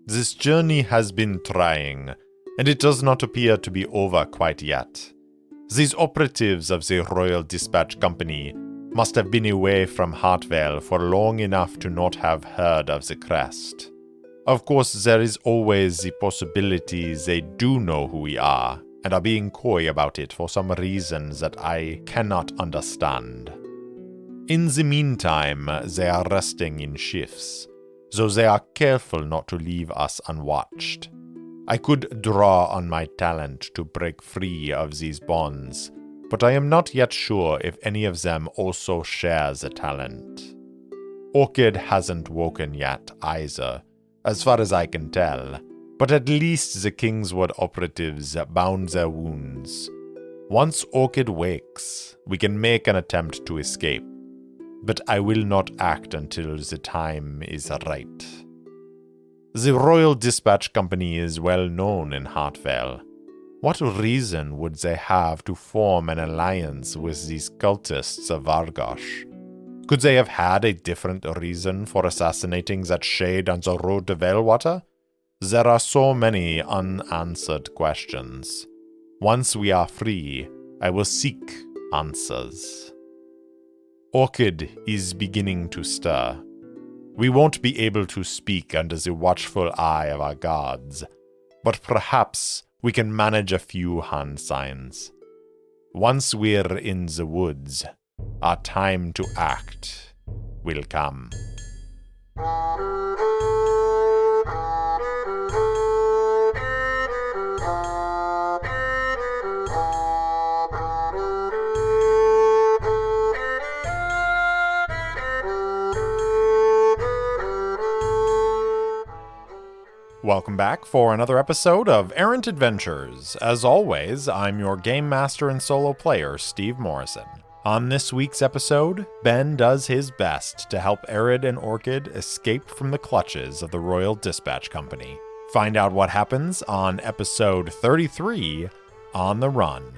This journey has been trying, and it does not appear to be over quite yet. These operatives of the Royal Dispatch Company must have been away from Hartvale for long enough to not have heard of the crest. Of course, there is always the possibility they do know who we are, and are being coy about it for some reason that I cannot understand. In the meantime, they are resting in shifts, though they are careful not to leave us unwatched. I could draw on my talent to break free of these bonds, but I am not yet sure if any of them also share the talent. Orchid hasn't woken yet either, as far as I can tell, but at least the Kingswood operatives bound their wounds. Once Orchid wakes, we can make an attempt to escape, but I will not act until the time is right. The Royal Dispatch Company is well known in Hartvale. What reason would they have to form an alliance with these cultists of Argosh? Could they have had a different reason for assassinating that shade on the road to Veilwater? There are so many unanswered questions. Once we are free, I will seek answers. Orchid is beginning to stir. We won't be able to speak under the watchful eye of our guards, but perhaps we can manage a few hand signs. Once we're in the woods, our time to act will come. Welcome back for another episode of Errant Adventures. As always, I'm your game master and solo player, Steve Morrison. On this week's episode, Ben does his best to help Arid and Orchid escape from the clutches of the Royal Dispatch Company. Find out what happens on episode 33, On the Run.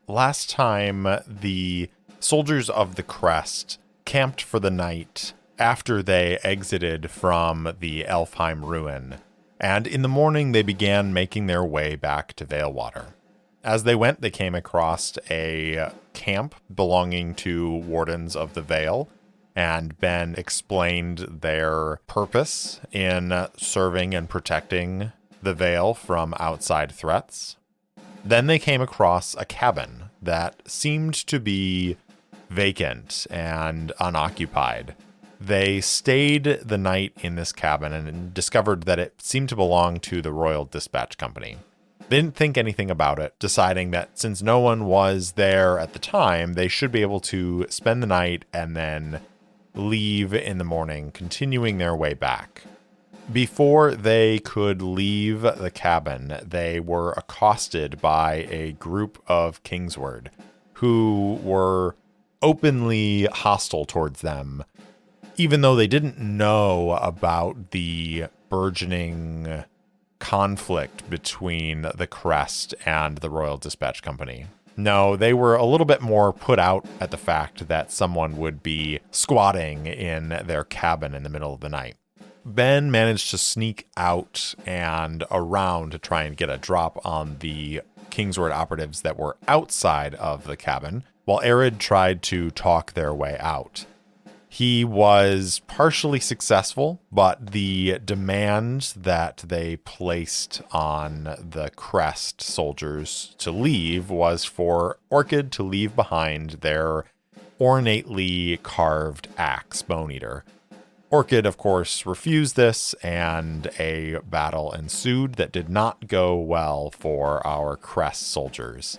Last time, the soldiers of the Crest camped for the night after they exited from the Elfheim ruin, and in the morning they began making their way back to Veilwater. As they went, they came across a camp belonging to Wardens of the Vale, and Ben explained their purpose in serving and protecting the Vale from outside threats. Then they came across a cabin that seemed to be vacant and unoccupied. They stayed the night in this cabin and discovered that it seemed to belong to the Royal Dispatch Company. They didn't think anything about it, deciding that since no one was there at the time, they should be able to spend the night and then leave in the morning, continuing their way back. Before they could leave the cabin, they were accosted by a group of Kingsword who were openly hostile towards them, even though they didn't know about the burgeoning conflict between the Crest and the Royal Dispatch Company. No, they were a little bit more put out at the fact that someone would be squatting in their cabin in the middle of the night. Ben managed to sneak out and around to try and get a drop on the Kingsword operatives that were outside of the cabin, while Arid tried to talk their way out. He was partially successful, but the demand that they placed on the Crest soldiers to leave was for Orchid to leave behind their ornately carved axe, Bone Eater. Orchid, of course, refused this, and a battle ensued that did not go well for our Crest soldiers.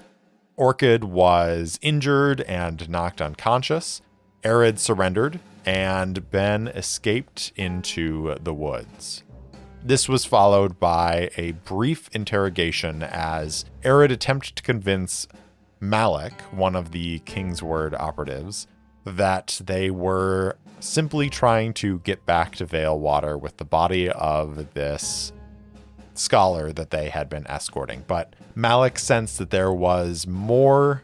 Orchid was injured and knocked unconscious. Arid surrendered, and Ben escaped into the woods. This was followed by a brief interrogation as Arid attempted to convince Malik, one of the Kingsword operatives, that they were simply trying to get back to Veilwater with the body of this scholar that they had been escorting. But Malik sensed that there was more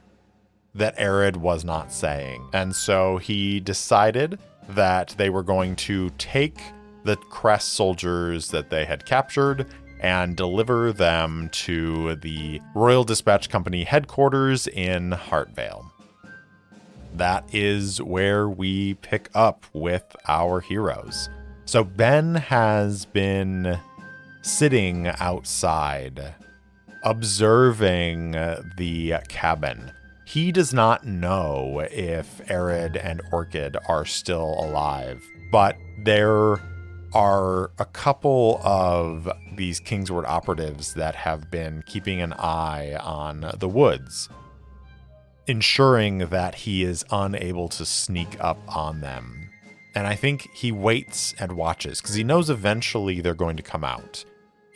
that Arid was not saying. And so he decided that they were going to take the Crest soldiers that they had captured and deliver them to the Royal Dispatch Company headquarters in Heartvale. That is where we pick up with our heroes. So Ben has been sitting outside, observing the cabin. He does not know if Arid and Orchid are still alive, but there are a couple of these Kingsword operatives that have been keeping an eye on the woods, ensuring that he is unable to sneak up on them. And I think he waits and watches because he knows eventually they're going to come out.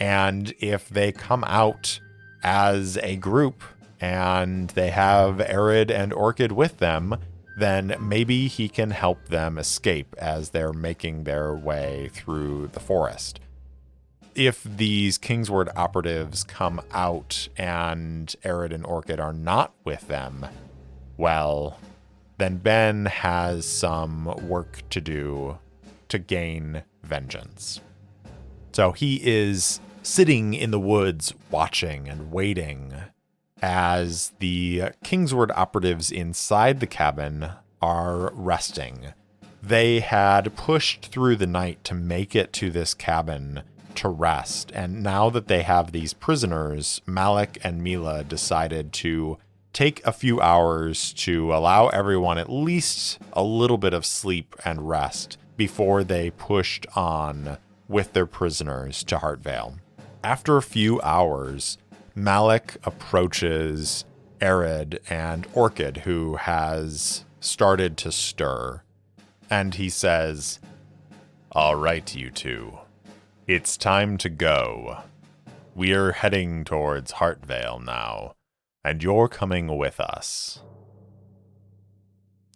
And if they come out as a group and they have Arid and Orchid with them, then maybe he can help them escape as they're making their way through the forest. If these Kingsword operatives come out and Arid and Orchid are not with them, well, then Ben has some work to do to gain vengeance. So he is sitting in the woods watching and waiting as the Kingsword operatives inside the cabin are resting. They had pushed through the night to make it to this cabin to rest, and now that they have these prisoners, Malik and Mila decided to take a few hours to allow everyone at least a little bit of sleep and rest before they pushed on with their prisoners to Heartvale. After a few hours, Malik approaches Arid and Orchid, who has started to stir, and he says, "All right, you two. It's time to go. We're heading towards Heartvale now, and you're coming with us."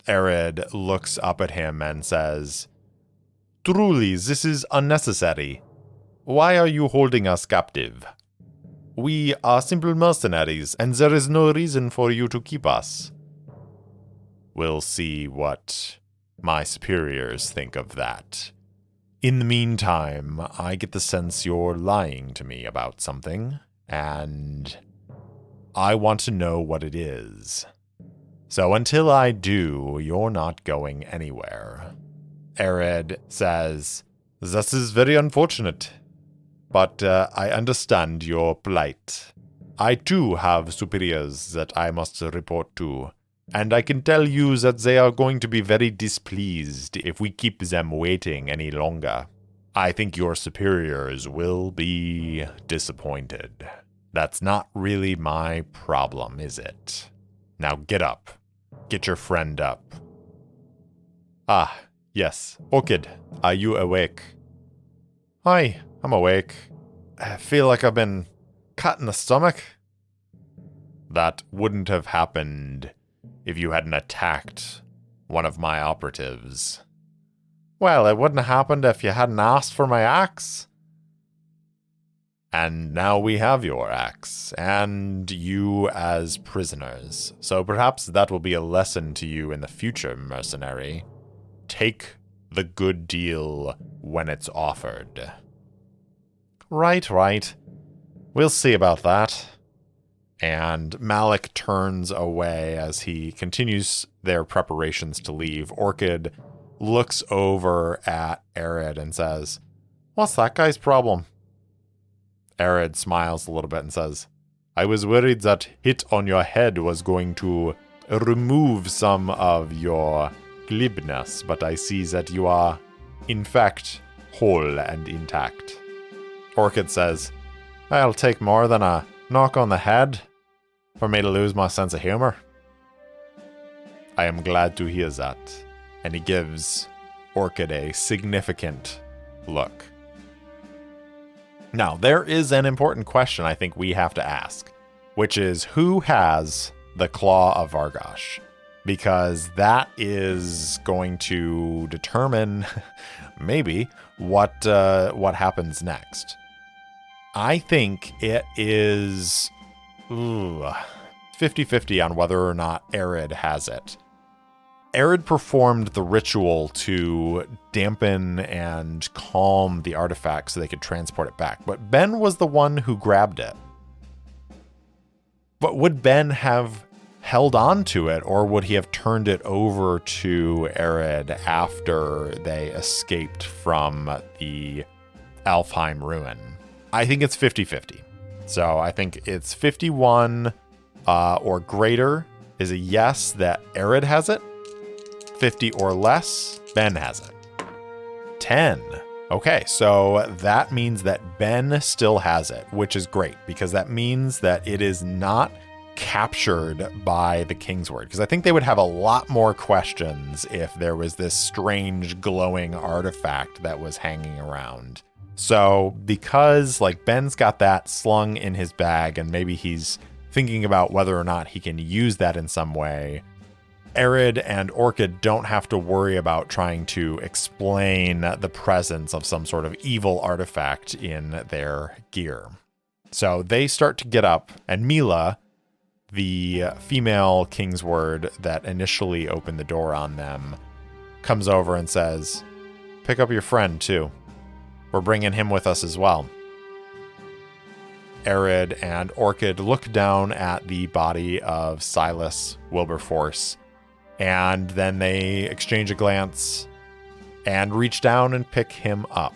Arid looks up at him and says, "Truly, this is unnecessary. Why are you holding us captive? We are simple mercenaries, and there is no reason for you to keep us." "We'll see what my superiors think of that. In the meantime, I get the sense you're lying to me about something, and I want to know what it is. So until I do, you're not going anywhere." Arid says, "This is very unfortunate, but I understand your plight. I too have superiors that I must report to, and I can tell you that they are going to be very displeased if we keep them waiting any longer. I think your superiors will be disappointed. That's not really my problem, is it? Now get up. Get your friend up." "Ah, yes. Orchid, are you awake?" "Hi, I'm awake. I feel like I've been cut in the stomach." "That wouldn't have happened if you hadn't attacked one of my operatives." "Well, it wouldn't have happened if you hadn't asked for my axe." "And now we have your axe, and you as prisoners. So perhaps that will be a lesson to you in the future, mercenary. Take the good deal when it's offered." Right. We'll see about that." And Malik turns away as he continues their preparations to leave. Orchid looks over at Arid and says, "What's that guy's problem?" Arid smiles a little bit and says, "I was worried that hit on your head was going to remove some of your glibness, but I see that you are, in fact, whole and intact." Orchid says, "I'll take more than a knock on the head for me to lose my sense of humor." "I am glad to hear that." And he gives Orchid a significant look. Now, there is an important question I think we have to ask, which is who has the Claw of Vargosh? because that is going to determine maybe what happens next. I think it is 50-50 on whether or not Arid has it. Arid performed the ritual to dampen and calm the artifact so they could transport it back, but Ben was the one who grabbed it. But would Ben have held on to it, or would he have turned it over to Arid after they escaped from the Alfheim ruin? I think it's 50-50. So I think it's 51 or greater is a yes that Arid has it. 50 or less, Ben has it. 10. Okay, so that means that Ben still has it, which is great, because that means that it is not captured by the Kingsword, because I think they would have a lot more questions if there was this strange glowing artifact that was hanging around. So because like Ben's got that slung in his bag and maybe he's thinking about whether or not he can use that in some way, Arid and Orchid don't have to worry about trying to explain the presence of some sort of evil artifact in their gear. So they start to get up, and Mila, the female Kingsword that initially opened the door on them, comes over and says, "Pick up your friend too. We're bringing him with us as well." Arid and Orchid look down at the body of Silas Wilberforce, and then they exchange a glance and reach down and pick him up.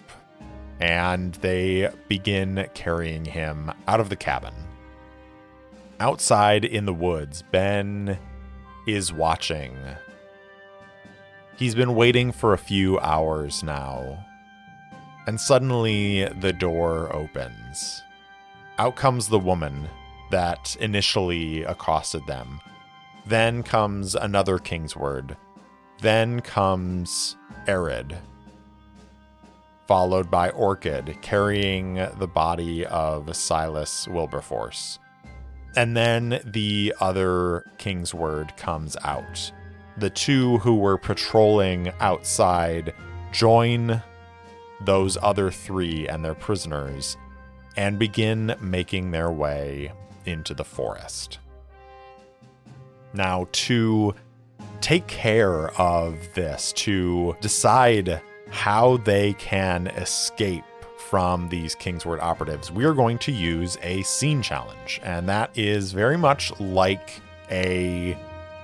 And they begin carrying him out of the cabin. Outside in the woods, Ben is watching. He's been waiting for a few hours now. And suddenly the door opens. Out comes the woman that initially accosted them. Then comes another Kingsword. Then comes Arid, followed by Orchid carrying the body of Silas Wilberforce. And then the other Kingsword comes out. The two who were patrolling outside join those other three and their prisoners and begin making their way into the forest. Now, to take care of this, to decide how they can escape from these Kingsword operatives, we are going to use a scene challenge. And that is very much like a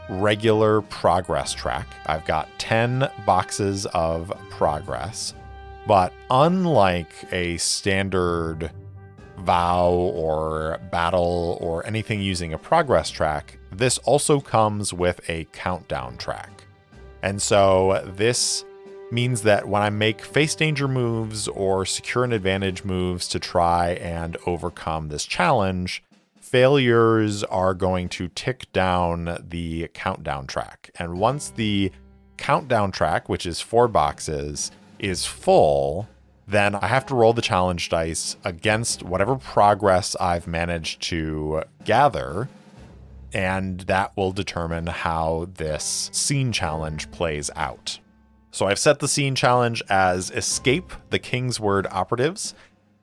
regular progress track. I've got 10 boxes of progress, but unlike a standard vow or battle or anything using a progress track, this also comes with a countdown track. And so this means that when I make face danger moves or secure an advantage moves to try and overcome this challenge, failures are going to tick down the countdown track. And once the countdown track, which is 4 boxes, is full, then I have to roll the challenge dice against whatever progress I've managed to gather, and that will determine how this scene challenge plays out. So I've set the scene challenge as Escape the Kingsword Operatives,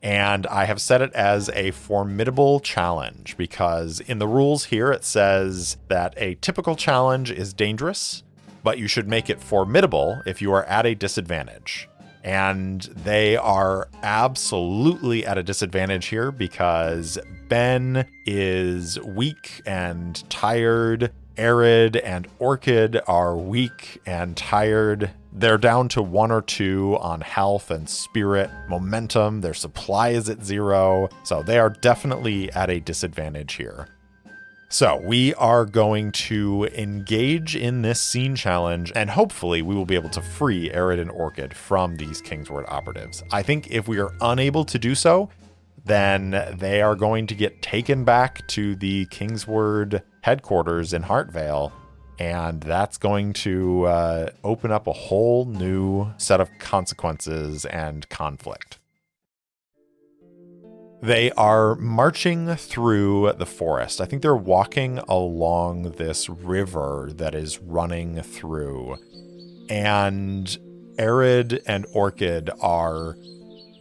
and I have set it as a formidable challenge because in the rules here it says that a typical challenge is dangerous, but you should make it formidable if you are at a disadvantage. And they are absolutely at a disadvantage here because Ben is weak and tired. Arid and Orchid are weak and tired. They're down to 1 or 2 on health and spirit. Momentum, their supply is at 0. So they are definitely at a disadvantage here. So we are going to engage in this scene challenge, and hopefully we will be able to free Arid and Orchid from these Kingsword operatives. I think if we are unable to do so, then they are going to get taken back to the Kingsword headquarters in Heartvale, and that's going to open up a whole new set of consequences and conflict. They are marching through the forest. I think they're walking along this river that is running through. And Arid and Orchid are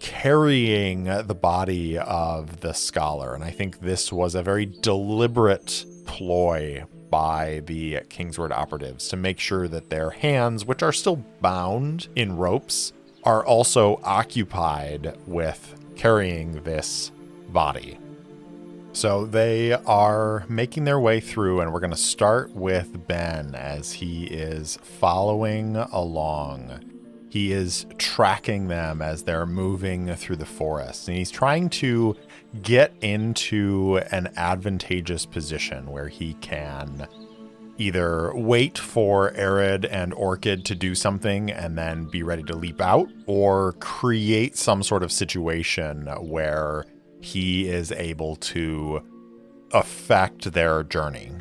carrying the body of the scholar. And I think this was a very deliberate ploy by the Kingsword operatives to make sure that their hands, which are still bound in ropes, are also occupied with carrying this body. So they are making their way through, and we're going to start with Ben as he is following along. He is tracking them as they're moving through the forest, and he's trying to get into an advantageous position where he can either wait for Arid and Orchid to do something and then be ready to leap out, or create some sort of situation where he is able to affect their journey.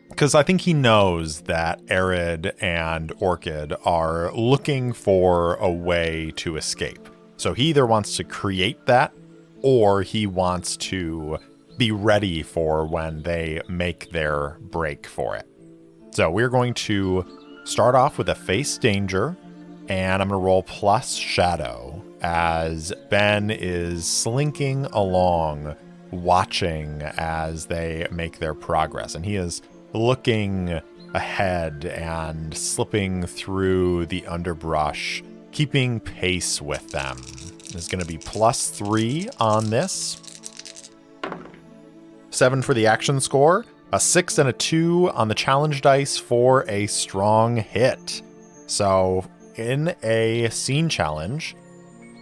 Because I think he knows that Arid and Orchid are looking for a way to escape. So he either wants to create that, or he wants to be ready for when they make their break for it. So we're going to start off with a face danger, and I'm going to roll plus shadow as Ben is slinking along, watching as they make their progress. And he is looking ahead and slipping through the underbrush, keeping pace with them. There's going to be +3 on this. 7 for the action score, a 6 and a 2 on the challenge dice for a strong hit. So in a scene challenge,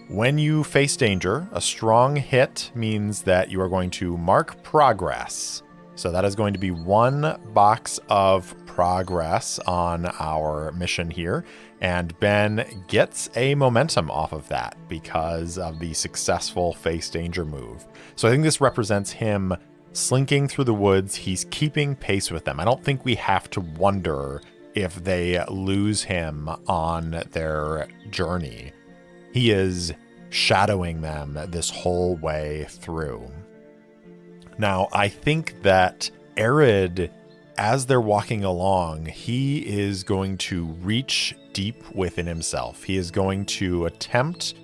when you face danger, a strong hit means that you are going to mark progress. So that is going to be 1 box of progress on our mission here. And Ben gets a momentum off of that because of the successful face danger move. So I think this represents him slinking through the woods. He's keeping pace with them. I don't think we have to wonder if they lose him on their journey. He is shadowing them this whole way through. Now, I think that Arid, as they're walking along, he is going to reach deep within himself. He is going to attempt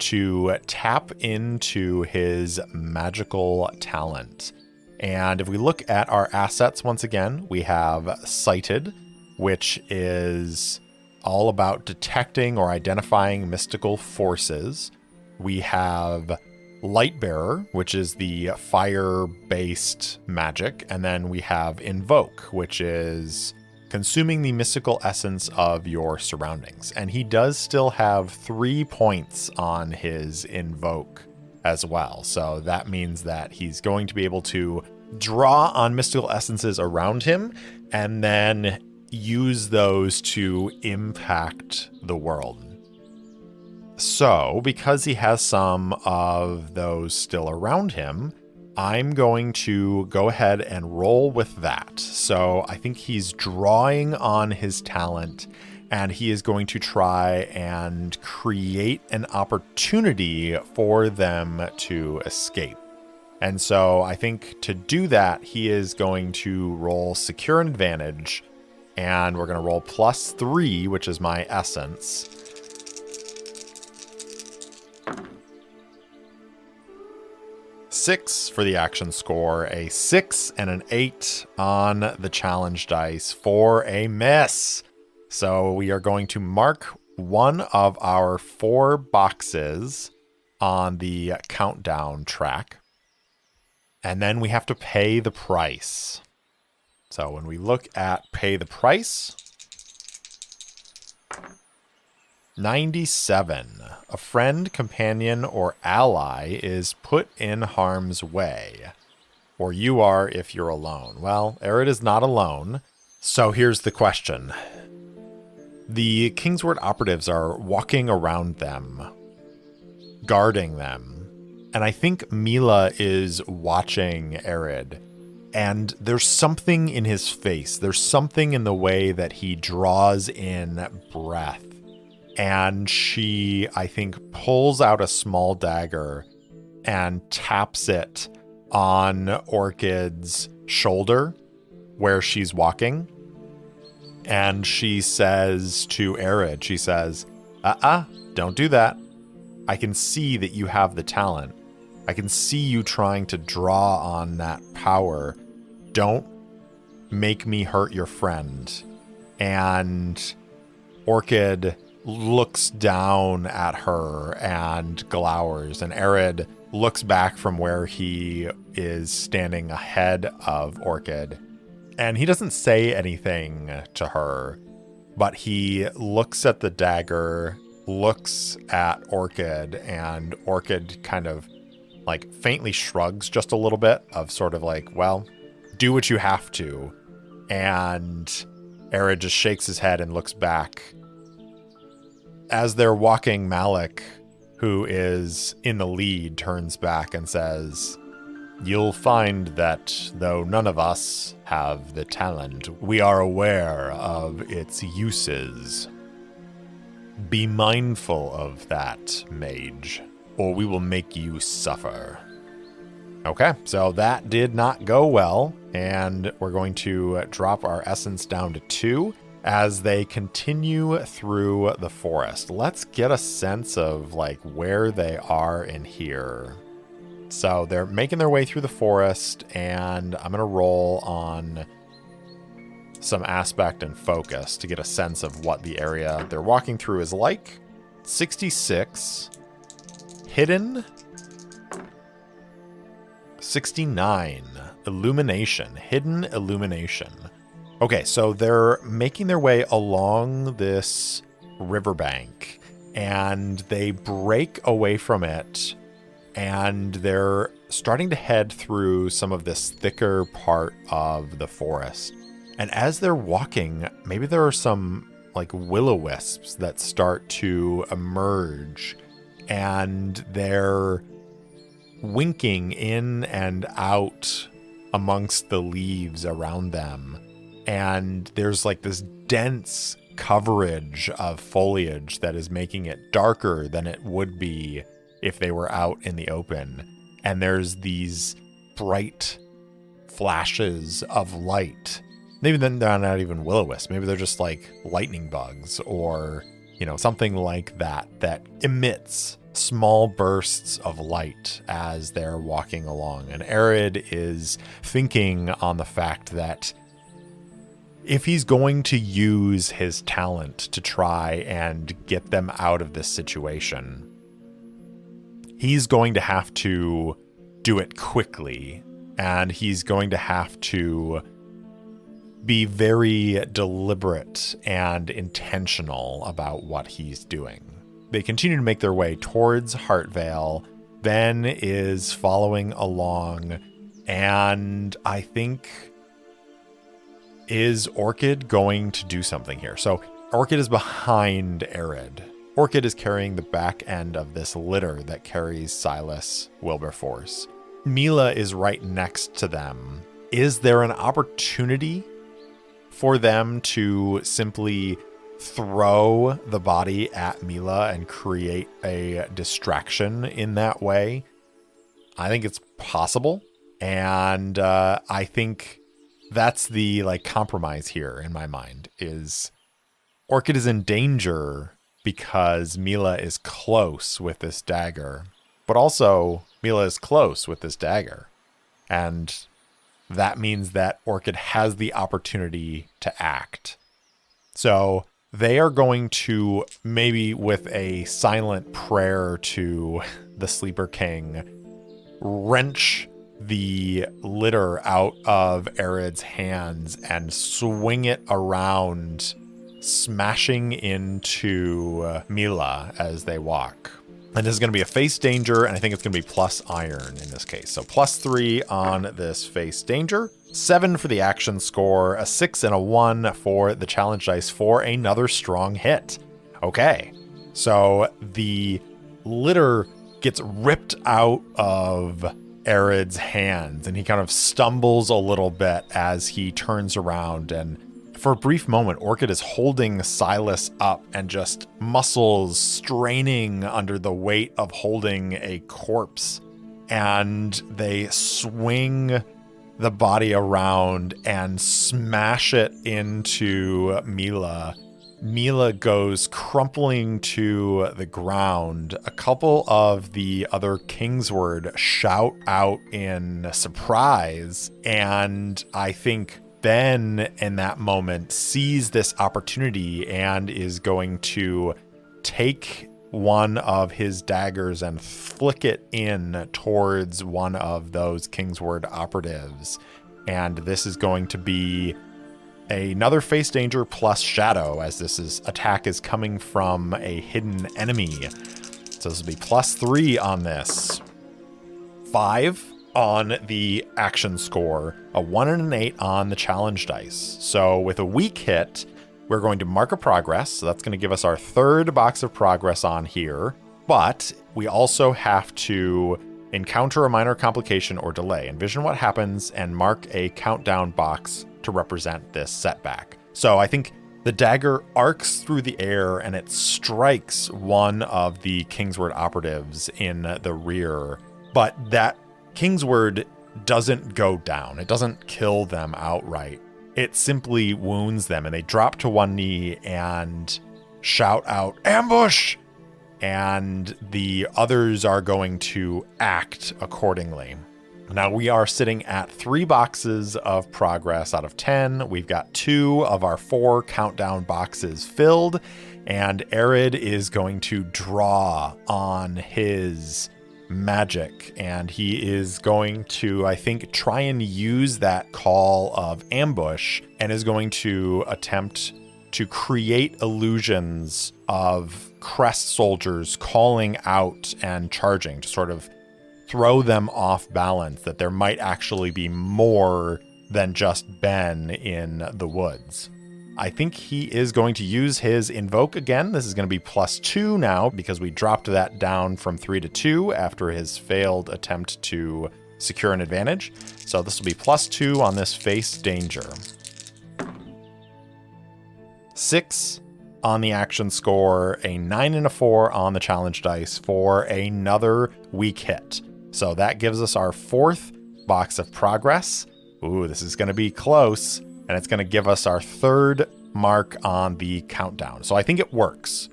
to tap into his magical talent. And if we look at our assets once again, we have Sighted, which is all about detecting or identifying mystical forces. We have Lightbearer, which is the fire-based magic. And then we have Invoke, which is consuming the mystical essence of your surroundings. And he does still have 3 points on his Invoke as well. So that means that he's going to be able to draw on mystical essences around him and then use those to impact the world. So, because he has some of those still around him, I'm going to go ahead and roll with that. So I think he's drawing on his talent, and he is going to try and create an opportunity for them to escape. And so I think to do that, he is going to roll Secure an Advantage, and we're going to roll +3, which is my essence. Six for the action score, a 6 and an 8 on the challenge dice for a miss. So we are going to mark one of our 4 boxes on the countdown track. And then we have to pay the price. So when we look at pay the price, 97. A friend, companion, or ally is put in harm's way. Or you are if you're alone. Well, Arid is not alone. So here's the question. The Kingsword operatives are walking around them, guarding them. And I think Mila is watching Arid. And there's something in his face. There's something in the way that he draws in breath. And she, I think, pulls out a small dagger and taps it on Orchid's shoulder where she's walking. And she says to Arid, she says, don't do that. I can see that you have the talent. I can see you trying to draw on that power. Don't make me hurt your friend. And Orchid looks down at her and glowers, and Arid looks back from where he is standing ahead of Orchid. And he doesn't say anything to her, but he looks at the dagger, looks at Orchid, and Orchid kind of like faintly shrugs just a little bit of sort of like, well, do what you have to. And Arid just shakes his head and looks back. As they're walking, Malik, who is in the lead, turns back and says, "You'll find that though none of us have the talent, we are aware of its uses. Be mindful of that, mage, or we will make you suffer." Okay, so that did not go well, and we're going to drop our essence down to 2 as they continue through the forest. Let's get a sense of like where they are in here. So they're making their way through the forest, and I'm going to roll on some aspect and focus to get a sense of what the area they're walking through is like. 66. Hidden. 69. Illumination. Hidden illumination. Okay, so they're making their way along this riverbank, and they break away from it, and they're starting to head through some of this thicker part of the forest. And as they're walking, maybe there are some like will-o-wisps that start to emerge, and they're winking in and out amongst the leaves around them. And there's like this dense coverage of foliage that is making it darker than it would be if they were out in the open. And there's these bright flashes of light. Maybe then they're not even will-o-wisps. Maybe they're just like lightning bugs or, something like that emits small bursts of light as they're walking along. And Arid is thinking on the fact that if he's going to use his talent to try and get them out of this situation, he's going to have to do it quickly, and he's going to have to be very deliberate and intentional about what he's doing. They continue to make their way towards Heartvale. Ben is following along, and I think, is Orchid going to do something here? So Orchid is behind Arid. Orchid is carrying the back end of this litter that carries Silas Wilberforce. Mila is right next to them. Is there an opportunity for them to simply throw the body at Mila and create a distraction in that way? I think it's possible. And I think that's the compromise here in my mind, is Orchid is in danger because Mila is close with this dagger, but also Mila is close with this dagger. And that means that Orchid has the opportunity to act. So they are going to, maybe with a silent prayer to the Sleeper King, wrench the litter out of Arid's hands and swing it around, smashing into Mila as they walk. And this is going to be a face danger, and I think it's going to be plus iron in this case. So +3 on this face danger, 7 for the action score, a 6 and a 1 for the challenge dice for another strong hit. Okay, so the litter gets ripped out of Arid's hands, and he kind of stumbles a little bit as he turns around, and for a brief moment, Orchid is holding Silas up and just muscles straining under the weight of holding a corpse. and they swing the body around and smash it into Mila. Mila goes crumpling to the ground. A couple of the other Kingsword shout out in surprise, and I think Ben in that moment sees this opportunity and is going to take one of his daggers and flick it in towards one of those Kingsword operatives. And this is going to be another face danger plus shadow, as attack is coming from a hidden enemy. So this will be +3 on this. 5 on the action score, a 1 and an 8 on the challenge dice. So with a weak hit, we're going to mark a progress. So that's going to give us our 3rd box of progress on here. But we also have to encounter a minor complication or delay, envision what happens, and mark a countdown box to represent this setback. So I think the dagger arcs through the air and it strikes one of the Kingsword operatives in the rear. But that Kingsword doesn't go down. It doesn't kill them outright. It simply wounds them, and they drop to one knee and shout out, "Ambush!" And the others are going to act accordingly. Now we are sitting at 3 boxes of progress out of 10. We've got 2 of our 4 countdown boxes filled, and Arid is going to draw on his magic, and he is going to, I think, try and use that call of ambush, and is going to attempt to create illusions of crest soldiers calling out and charging to sort of throw them off balance, that there might actually be more than just Ben in the woods. I think he is going to use his invoke again. This is going to be +2 now because we dropped that down from 3 to 2 after his failed attempt to secure an advantage. So this will be +2 on this face danger. 6 on the action score, a 9 and a 4 on the challenge dice for another weak hit. So that gives us our 4th box of progress. Ooh, this is going to be close. And it's going to give us our 3rd mark on the countdown. So I think it works.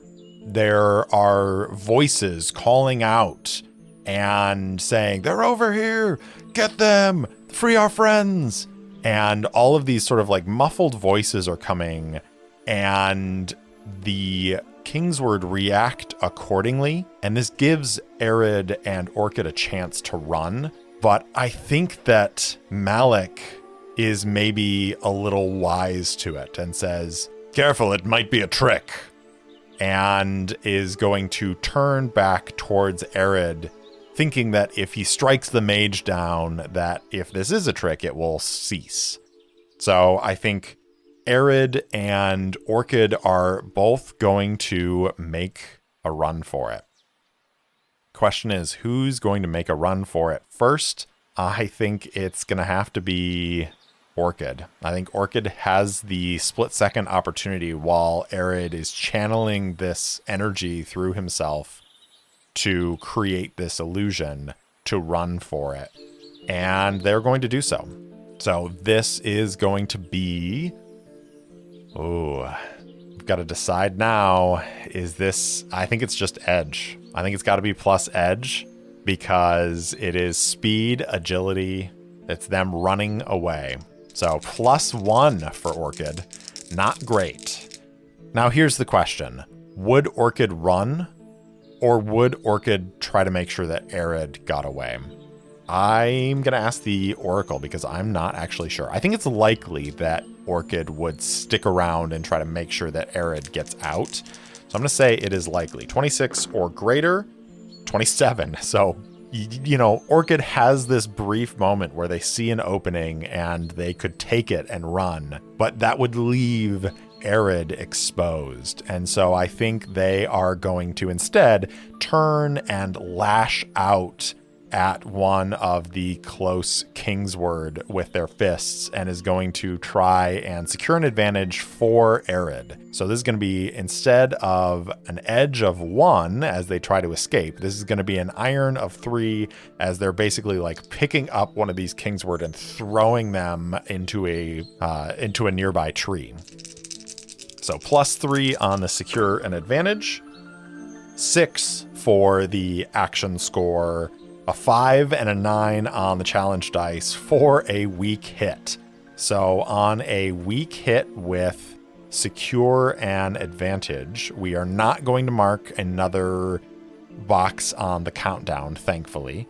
There are voices calling out and saying, "They're over here! Get them! Free our friends!" And all of these sort of like muffled voices are coming, and the Kingsword react accordingly. And this gives Arid and Orchid a chance to run. But I think that Malik is maybe a little wise to it and says, "Careful, it might be a trick," and is going to turn back towards Arid, thinking that if he strikes the mage down, that if this is a trick, it will cease. So I think Arid and Orchid are both going to make a run for it. Question is, who's going to make a run for it first? I think it's going to have to be Orchid. I think Orchid has the split-second opportunity while Arid is channeling this energy through himself to create this illusion to run for it. And they're going to do so. So this is going to be... Oh, we've got to decide now. Is this... I think it's just edge. I think it's got to be plus edge because it is speed, agility. It's them running away. So +1 for Orchid. Not great. Now here's the question. Would Orchid run, or would Orchid try to make sure that Arid got away? I'm going to ask the Oracle because I'm not actually sure. I think it's likely that Orchid would stick around and try to make sure that Arid gets out. So I'm going to say it is likely. 26 or greater, 27. So, you know, Orchid has this brief moment where they see an opening and they could take it and run, but that would leave Arid exposed. And so I think they are going to instead turn and lash out at one of the close Kingsword with their fists and is going to try and secure an advantage for Arid. So this is going to be, instead of an edge of 1 as they try to escape, this is going to be an iron of 3 as they're basically like picking up one of these Kingsword and throwing them into a nearby tree. So +3 on the secure an advantage, 6 for the action score, a 5 and a 9 on the challenge dice for a weak hit. So on a weak hit with secure an advantage, we are not going to mark another box on the countdown, thankfully,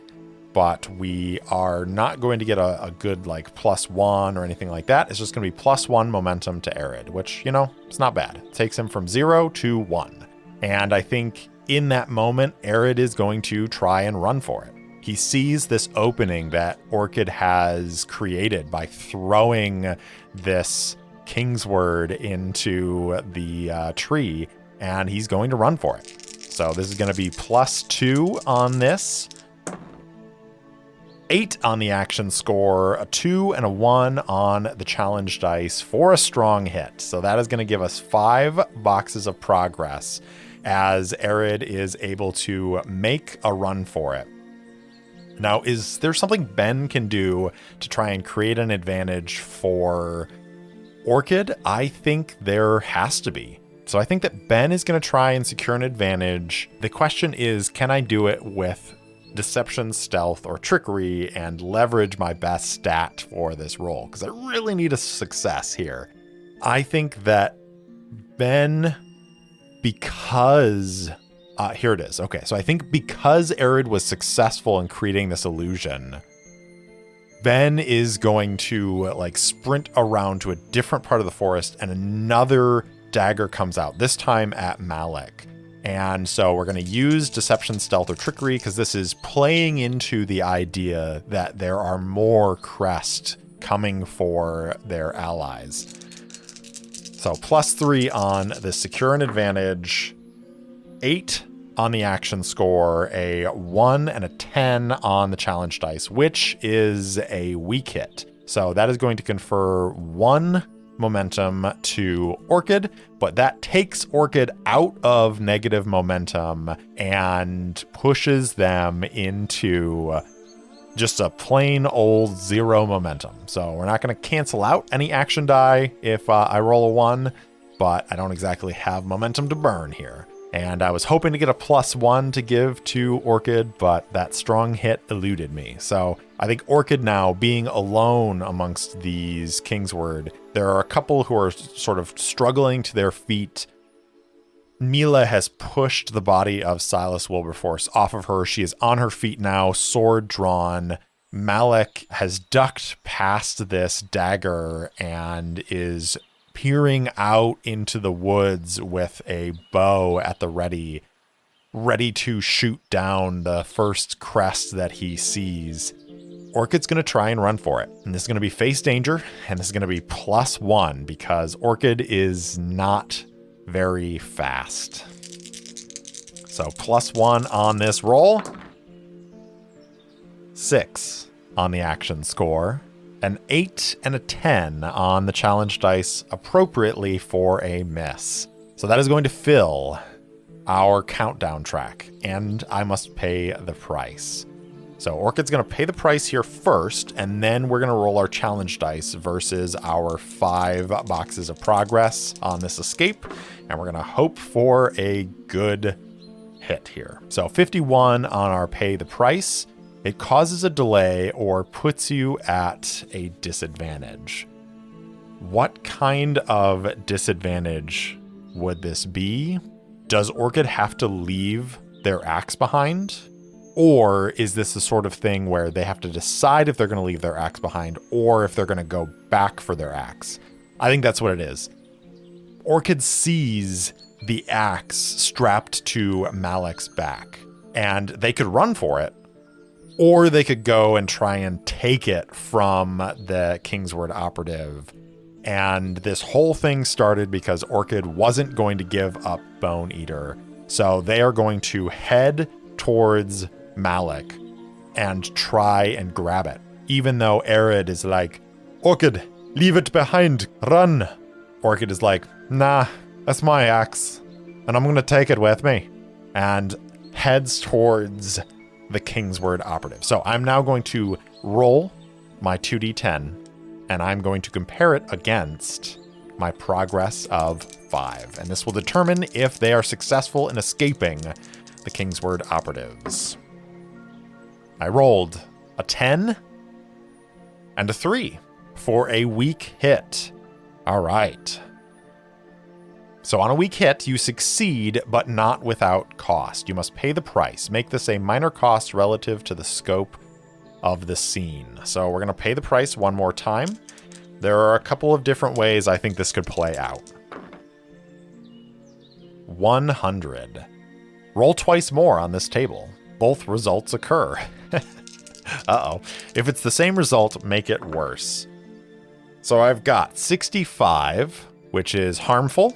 but we are not going to get a good like +1 or anything like that. It's just going to be +1 momentum to Arid, which, you know, it's not bad. It takes him from 0 to 1. And I think in that moment, Arid is going to try and run for it. He sees this opening that Orchid has created by throwing this Kingsword into the tree, and he's going to run for it. So this is going to be +2 on this, 8 on the action score, a 2 and a 1 on the challenge dice for a strong hit. So that is going to give us 5 boxes of progress as Arid is able to make a run for it. Now, is there something Ben can do to try and create an advantage for Orchid? I think there has to be. So I think that Ben is going to try and secure an advantage. The question is, can I do it with deception, stealth, or trickery and leverage my best stat for this roll? Because I really need a success here. I think that Ben, because here it is. Okay, so I think because Arid was successful in creating this illusion, Ben is going to like sprint around to a different part of the forest, and another dagger comes out, this time at Malik. And so we're going to use deception, stealth, or trickery because this is playing into the idea that there are more crest coming for their allies. So +3 on the secure an advantage, 8 on the action score, a 1 and a 10 on the challenge dice, which is a weak hit. So that is going to confer 1 momentum to Orchid, but that takes Orchid out of negative momentum and pushes them into just a plain old 0 momentum. So we're not going to cancel out any action die if I roll a 1, but I don't exactly have momentum to burn here. And I was hoping to get a +1 to give to Orchid, but that strong hit eluded me. So I think Orchid now, being alone amongst these Kingsword, there are a couple who are sort of struggling to their feet. Mila has pushed the body of Silas Wilberforce off of her. She is on her feet now, sword drawn. Malik has ducked past this dagger and is peering out into the woods with a bow at the ready to shoot down the first crest that he sees. Orchid's going to try and run for it. And this is going to be face danger, and this is going to be +1 because Orchid is not very fast. So +1 on this roll, 6 on the action score, an 8 and a 10 on the challenge dice, appropriately for a miss. So that is going to fill our countdown track, and I must pay the price. So Orchid's going to pay the price here first, and then we're going to roll our challenge dice versus our 5 boxes of progress on this escape, and we're going to hope for a good hit here. So 51 on our pay the price. It causes a delay or puts you at a disadvantage. What kind of disadvantage would this be? Does Orchid have to leave their axe behind? Or is this the sort of thing where they have to decide if they're going to leave their axe behind or if they're going to go back for their axe? I think that's what it is. Orchid sees the axe strapped to Malik's back, and they could run for it, or they could go and try and take it from the Kingsword operative. And this whole thing started because Orchid wasn't going to give up Bone Eater. So they are going to head towards Malik. and try and grab it. Even though Arid is like, Orchid, leave it behind, run. Orchid is like, nah, that's my axe, and I'm going to take it with me, and heads towards the Kingsword operative. So I'm now going to roll my 2d10, and I'm going to compare it against my progress of 5. And this will determine if they are successful in escaping the Kingsword operatives. I rolled a 10 and a 3 for a weak hit. All right. So on a weak hit, you succeed, but not without cost. You must pay the price. Make this a minor cost relative to the scope of the scene. So we're going to pay the price one more time. There are a couple of different ways I think this could play out. 100. Roll twice more on this table. Both results occur. Uh-oh. If it's the same result, make it worse. So I've got 65, which is harmful,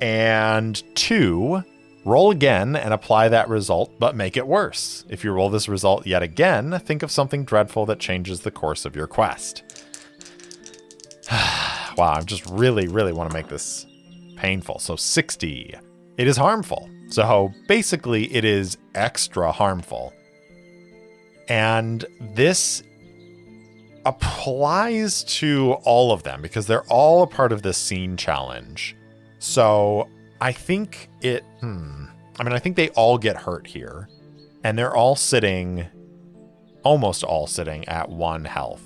and 2. Roll again and apply that result, but make it worse. If you roll this result yet again, think of something dreadful that changes the course of your quest. Wow, I just really want to make this painful. So 60. It is harmful. So basically it is extra harmful. And this applies to all of them because they're all a part of this scene challenge. So I think I think they all get hurt here, and they're all almost all sitting at 1 health.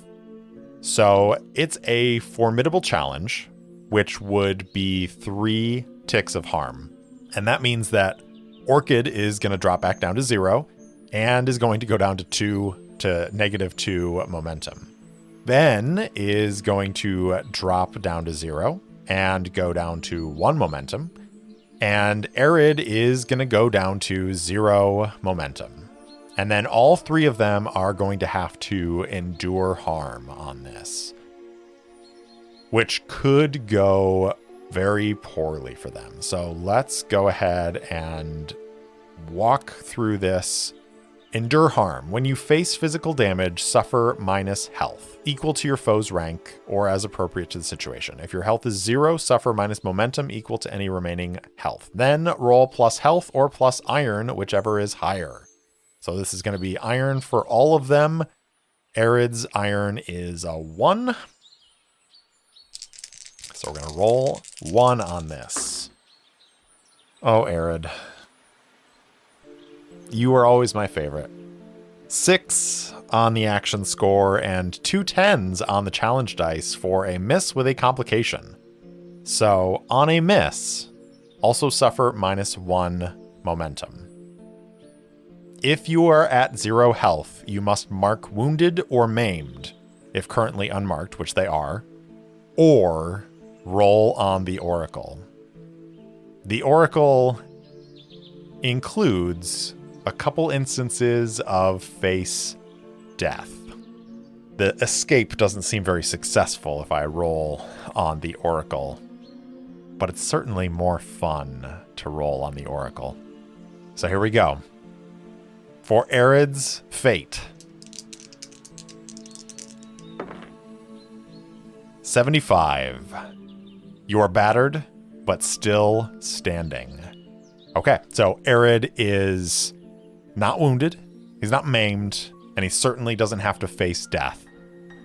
So it's a formidable challenge, which would be 3 ticks of harm. And that means that Orchid is going to drop back down to 0 and is going to go down to -2 momentum. Ben is going to drop down to 0 and go down to 1 momentum. And Arid is going to go down to 0 momentum. And then all 3 of them are going to have to endure harm on this, which could go very poorly for them. So let's go ahead and walk through this. Endure harm. When you face physical damage, suffer minus health, equal to your foe's rank or as appropriate to the situation. If your health is 0, suffer minus momentum equal to any remaining health. Then roll plus health or plus iron, whichever is higher. So this is going to be iron for all of them. Arid's iron is a 1. So we're going to roll 1 on this. Oh, Arid. You are always my favorite. 6 on the action score and 2 10s on the challenge dice for a miss with a complication. So on a miss, also suffer -1 momentum. If you are at 0 health, you must mark wounded or maimed, if currently unmarked, which they are, or roll on the Oracle. The Oracle includes a couple instances of face death. The escape doesn't seem very successful if I roll on the Oracle, but it's certainly more fun to roll on the Oracle. So here we go. For Arid's fate. 75. You are battered, but still standing. Okay, so Arid is not wounded, he's not maimed, and he certainly doesn't have to face death.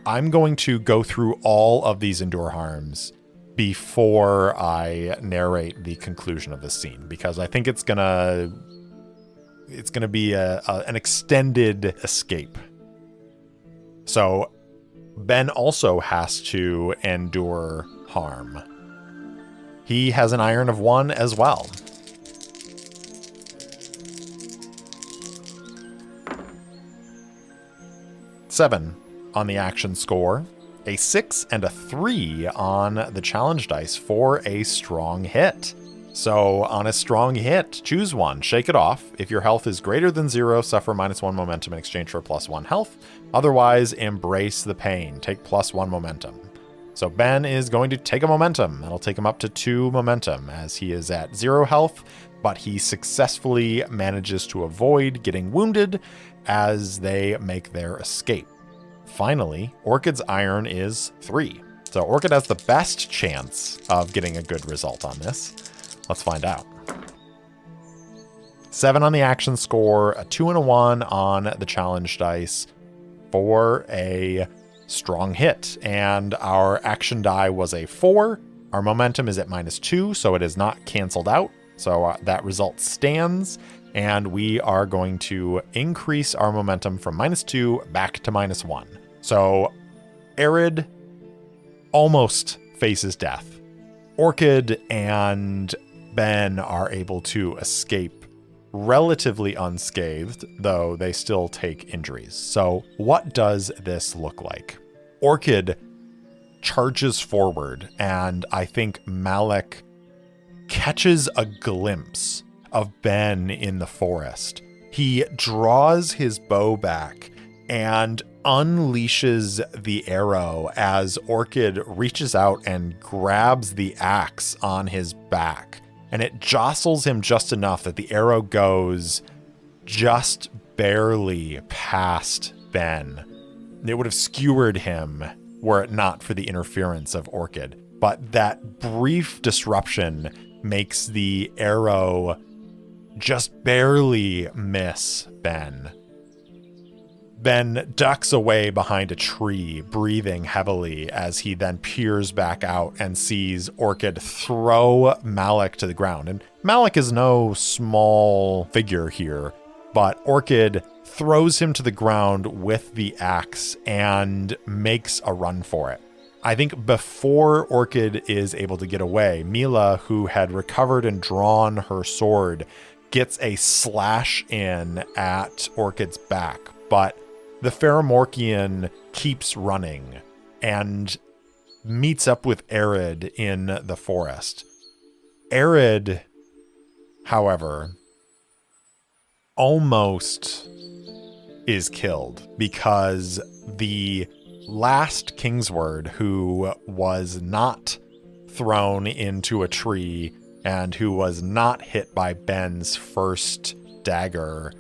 I'm going to go through all of these endure harms before I narrate the conclusion of this scene, because I think it's gonna be an extended escape. So Ben also has to endure harm. He has an iron of 1 as well. Seven on the action score, a 6 and a 3 on the challenge dice for a strong hit. So on a strong hit, choose one, shake it off. If your health is greater than 0, suffer -1 momentum in exchange for +1 health. Otherwise, embrace the pain, take +1 momentum. So Ben is going to take a momentum. That'll take him up to 2 momentum as he is at 0 health, but he successfully manages to avoid getting wounded as they make their escape. Finally, Orchid's iron is 3. So Orchid has the best chance of getting a good result on this. Let's find out. 7 on the action score, a 2 and a 1 on the challenge dice for a strong hit. And our action die was a 4. Our momentum is at -2, so it is not canceled out. So that result stands. And we are going to increase our momentum from -2 back to -1. So Arid almost faces death. Orchid and Ben are able to escape relatively unscathed, though they still take injuries. So what does this look like? Orchid charges forward, and I think Malik catches a glimpse of Ben in the forest. He draws his bow back and unleashes the arrow as Orchid reaches out and grabs the axe on his back. And it jostles him just enough that the arrow goes just barely past Ben. It would have skewered him were it not for the interference of Orchid. But that brief disruption makes the arrow just barely miss Ben. Ben ducks away behind a tree, breathing heavily as he then peers back out and sees Orchid throw Malik to the ground. And Malik is no small figure here, but Orchid throws him to the ground with the axe and makes a run for it. I think before Orchid is able to get away, Mila, who had recovered and drawn her sword, gets a slash in at Orchid's back, but the Pheramorchian keeps running and meets up with Arid in the forest. Arid, however, almost is killed because the last Kingsword, who was not thrown into a tree and who was not hit by Ben's first dagger,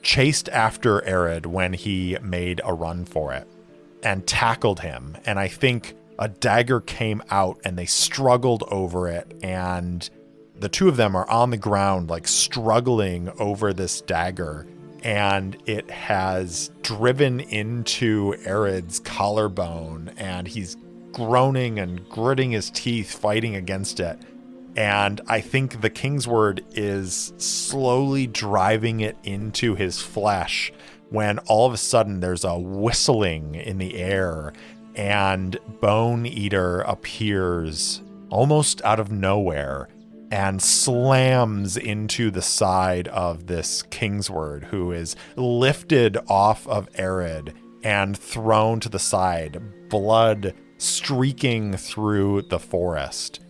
chased after Arid when he made a run for it and tackled him. And I think a dagger came out and they struggled over it. And the two of them are on the ground, like struggling over this dagger. And it has driven into Arid's collarbone and he's groaning and gritting his teeth, fighting against it. And I think the Kingsword is slowly driving it into his flesh when all of a sudden there's a whistling in the air and Bone Eater appears almost out of nowhere and slams into the side of this Kingsword, who is lifted off of Arid and thrown to the side, blood streaking through the forest.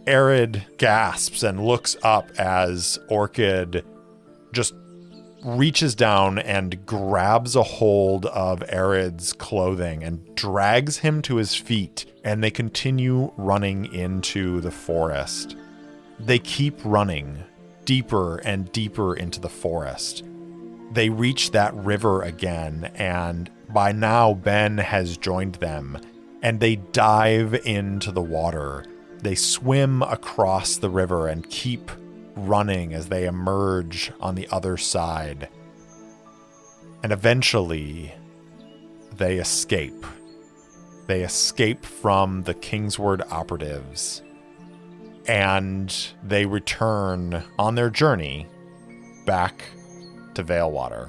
Arid gasps and looks up as Orchid just reaches down and grabs a hold of Arid's clothing and drags him to his feet, and they continue running into the forest. They keep running deeper and deeper into the forest. They reach that river again, and by now Ben has joined them, and they dive into the water. They swim across the river and keep running as they emerge on the other side. And eventually, they escape. They escape from the Kingsword operatives. And they return on their journey back to Veilwater.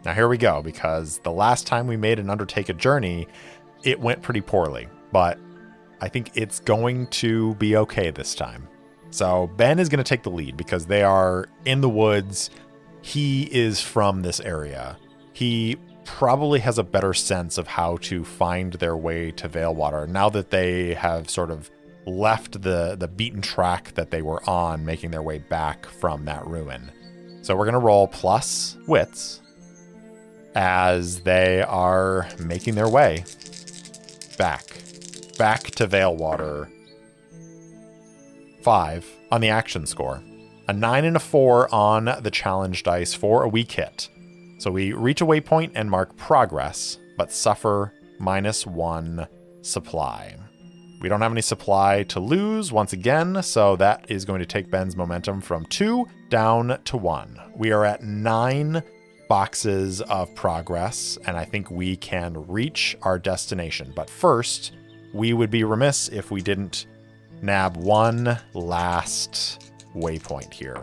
Now here we go, because the last time we made an Undertake a journey, it went pretty poorly. But I think it's going to be okay this time. So Ben is going to take the lead because they are in the woods. He is from this area. He probably has a better sense of how to find their way to Veilwater now that they have sort of left the beaten track that they were on, making their way back from that ruin. So we're going to roll plus wits as they are making their way back to Veilwater. 5 on the action score. A 9 and a 4 on the challenge dice for a weak hit. So we reach a waypoint and mark progress, but suffer -1 supply. We don't have any supply to lose once again, so that is going to take Ben's momentum from 2 down to 1. We are at 9 boxes of progress, and I think we can reach our destination. But first, we would be remiss if we didn't nab one last waypoint here.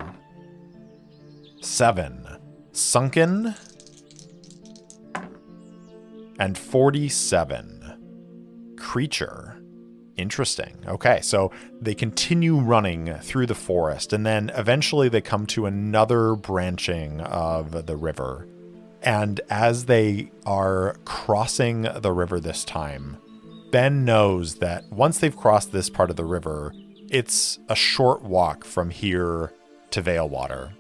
7. Sunken. And 47. Creature. Interesting. Okay, so they continue running through the forest, and then eventually they come to another branching of the river. And as they are crossing the river this time, Ben knows that once they've crossed this part of the river, it's a short walk from here to Veilwater.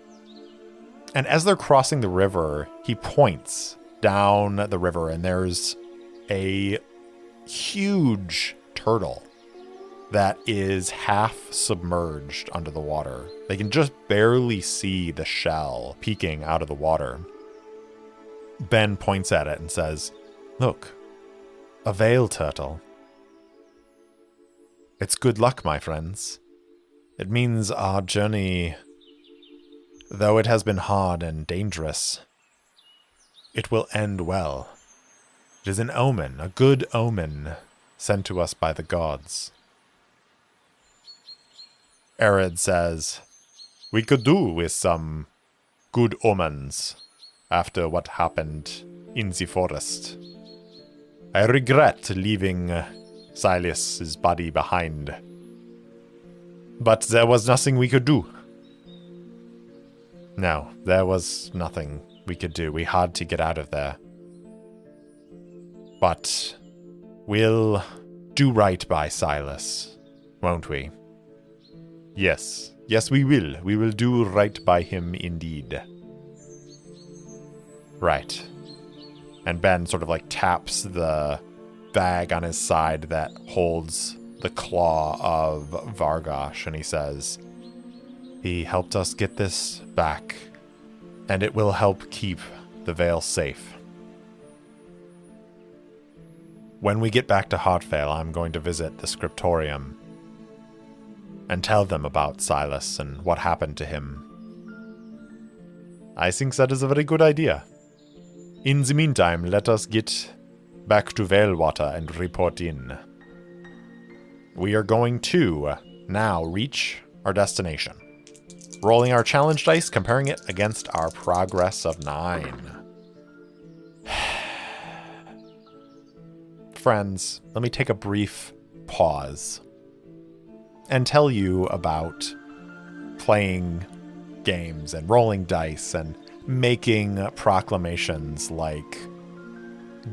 And as they're crossing the river, he points down the river, and there's a huge turtle that is half submerged under the water. They can just barely see the shell peeking out of the water. Ben points at it and says, "Look, a veil turtle. It's good luck, my friends. It means our journey, though it has been hard and dangerous, it will end well. It is an omen, a good omen, sent to us by the gods." Arid says, "We could do with some good omens after what happened in the forest. I regret leaving Silas's body behind, but there was nothing we could do." No, there was nothing we could do. We had to get out of there. But we'll do right by Silas, won't we? Yes. Yes, we will. We will do right by him indeed. Right. And Ben sort of like taps the bag on his side that holds the claw of Vargosh, and he says, "He helped us get this back, and it will help keep the Veil safe. When we get back to Heartvale, I'm going to visit the scriptorium and tell them about Silas and what happened to him. I think that is a very good idea. In the meantime, let us get back to Veilwater and report in. We are going to now reach our destination. Rolling our challenge dice, comparing it against our progress of 9. Friends, let me take a brief pause and tell you about playing games and rolling dice and making proclamations like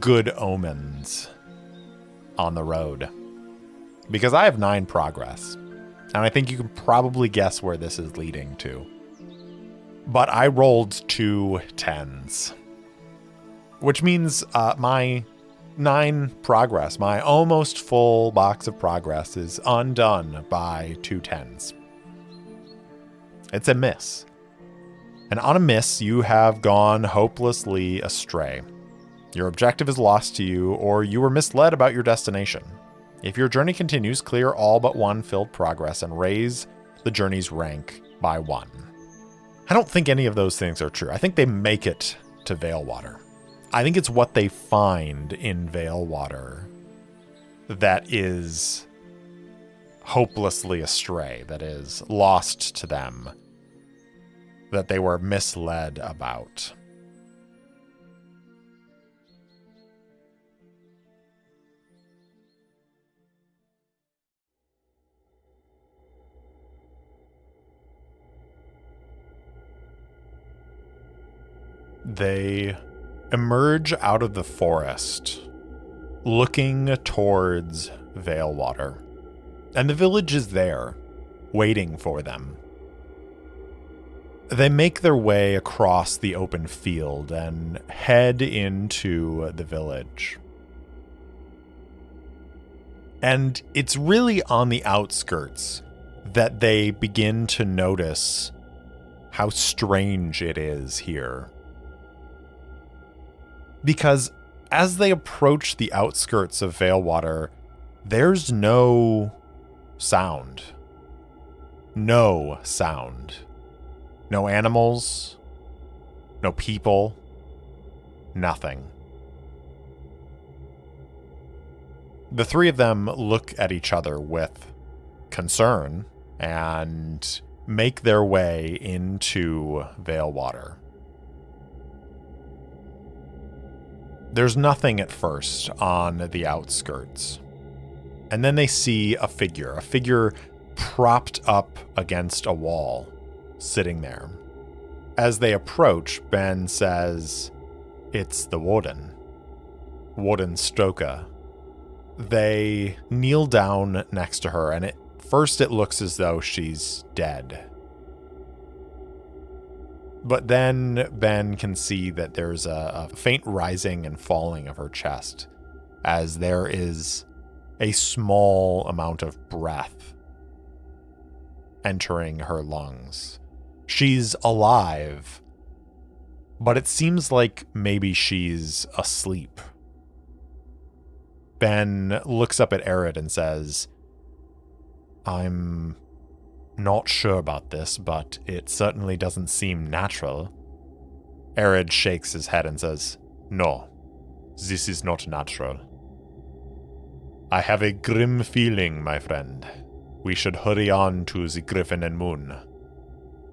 good omens on the road. Because I have 9 progress, and I think you can probably guess where this is leading to. But I rolled 2 10s, which means my 9 progress, my almost full box of progress, is undone by 2 10s. It's a miss. And on a miss, you have gone hopelessly astray. Your objective is lost to you, or you were misled about your destination. If your journey continues, clear all but 1 filled progress and raise the journey's rank by 1. I don't think any of those things are true. I think they make it to Veilwater. I think it's what they find in Veilwater that is hopelessly astray, that is lost to them, that they were misled about. They emerge out of the forest, looking towards Veilwater, and the village is there, waiting for them. They make their way across the open field and head into the village. And it's really on the outskirts that they begin to notice how strange it is here. Because as they approach the outskirts of Veilwater, there's no sound. No sound. No animals. No people. Nothing. The three of them look at each other with concern and make their way into Veilwater. There's nothing at first on the outskirts. And then they see a figure propped up against a wall, sitting there. As they approach, Ben says, "It's the Warden. Warden Stoker." They kneel down next to her, and at first it looks as though she's dead. But then Ben can see that there's a faint rising and falling of her chest, as there is a small amount of breath entering her lungs. She's alive, but it seems like maybe she's asleep. Ben looks up at Arid and says, "I'm not sure about this, but it certainly doesn't seem natural." Arid shakes his head and says, "No, this is not natural. I have a grim feeling, my friend. We should hurry on to the Griffin and Moon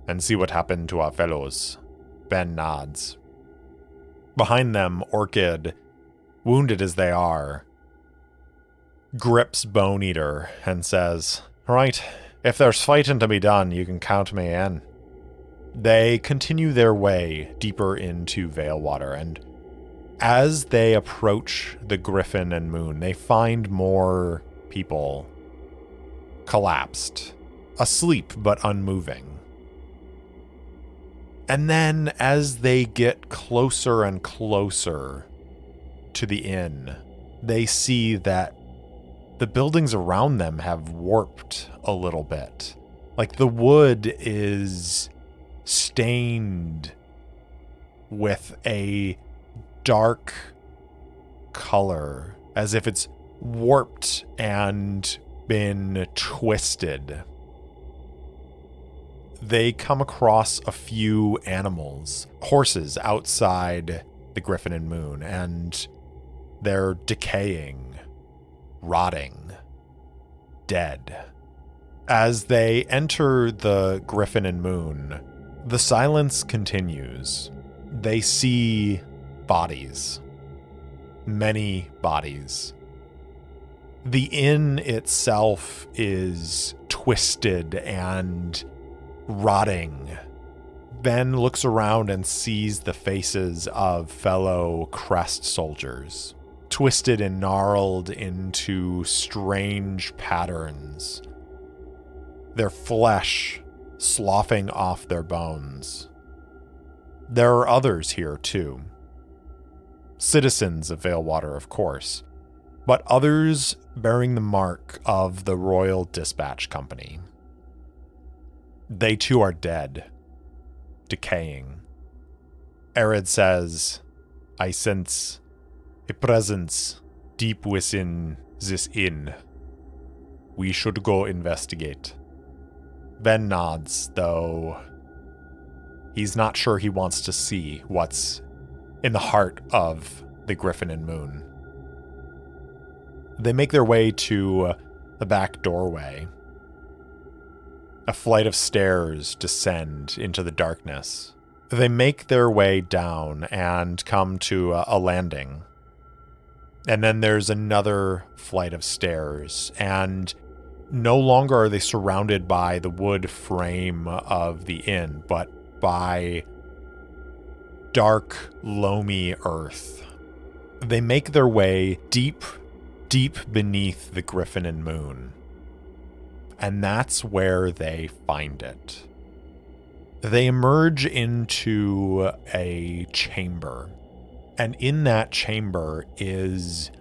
and see what happened to our fellows." Ben nods. Behind them, Orchid, wounded as they are, grips Bone Eater and says, "Right, if there's fighting to be done, you can count me in." They continue their way deeper into Veilwater, and as they approach the Griffin and Moon, they find more people collapsed, asleep but unmoving. And then as they get closer and closer to the inn, they see that the buildings around them have warped a little bit. Like the wood is stained with a dark color, as if it's warped and been twisted. They come across a few animals, horses outside the Griffin and Moon, and they're decaying, rotting, dead. As they enter the Griffin and Moon, the silence continues. They see bodies. Many bodies. The inn itself is twisted and rotting. Ben looks around and sees the faces of fellow Crest soldiers, twisted and gnarled into strange patterns. Their flesh sloughing off their bones. There are others here too. Citizens of Veilwater, of course, but others bearing the mark of the Royal Dispatch Company. They too are dead, decaying. Arid says, "I sense a presence deep within this inn. We should go investigate." Ben nods, though he's not sure he wants to see what's in the heart of the Griffin and Moon. They make their way to the back doorway. A flight of stairs descend into the darkness. They make their way down and come to a landing. And then there's another flight of stairs, and no longer are they surrounded by the wood frame of the inn, but by dark, loamy earth. They make their way deep, deep beneath the Griffin and Moon. And that's where they find it. They emerge into a chamber. And in that chamber is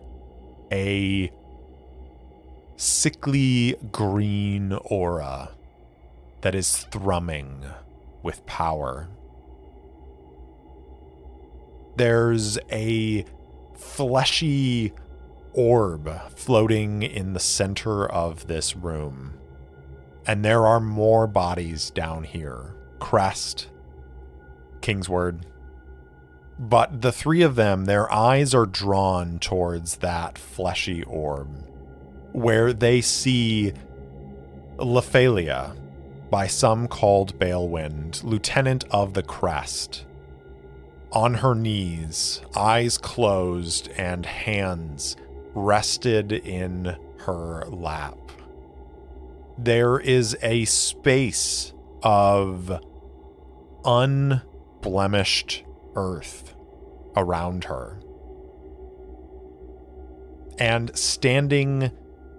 a sickly green aura that is thrumming with power. there's a fleshy orb floating in the center of this room. And there are more bodies down here. Crest, Kingsword. But the three of them, their eyes are drawn towards that fleshy orb, where they see Lephalia, by some called Balewind, lieutenant of the Crest, on her knees, eyes closed and hands rested in her lap. There is a space of unblemished earth around her. And standing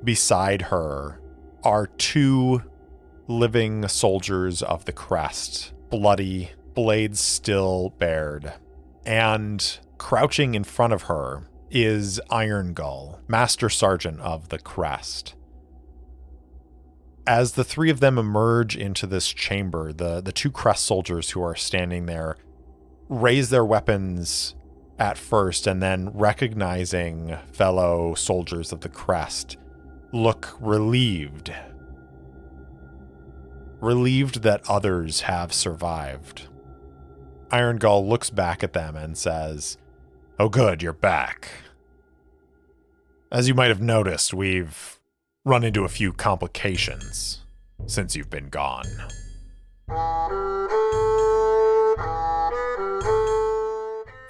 beside her are two living soldiers of the Crest, bloody, blades still bared. And crouching in front of her is Irongull, Master Sergeant of the Crest. As the three of them emerge into this chamber, the two Crest soldiers who are standing there raise their weapons at first, and then, recognizing fellow soldiers of the Crest, look relieved. Relieved that others have survived. Irongull looks back at them and says, "Oh good, you're back. As you might have noticed, we've run into a few complications since you've been gone."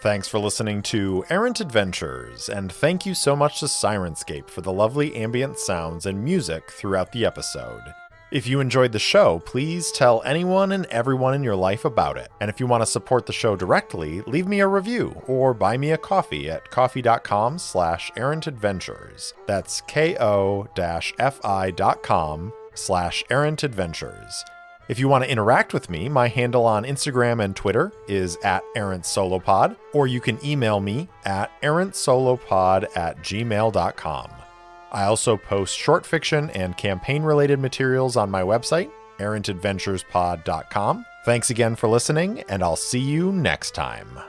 Thanks for listening to Errant Adventures, and thank you so much to Syrinscape for the lovely ambient sounds and music throughout the episode. If you enjoyed the show, please tell anyone and everyone in your life about it. And if you want to support the show directly, leave me a review or buy me a coffee at coffee.com/errantadventures. That's ko-fi.com/errantadventures. If you want to interact with me, my handle on Instagram and Twitter is @errantsolopod, or you can email me at errantsolopod@gmail.com. I also post short fiction and campaign-related materials on my website, errantadventurespod.com. Thanks again for listening, and I'll see you next time.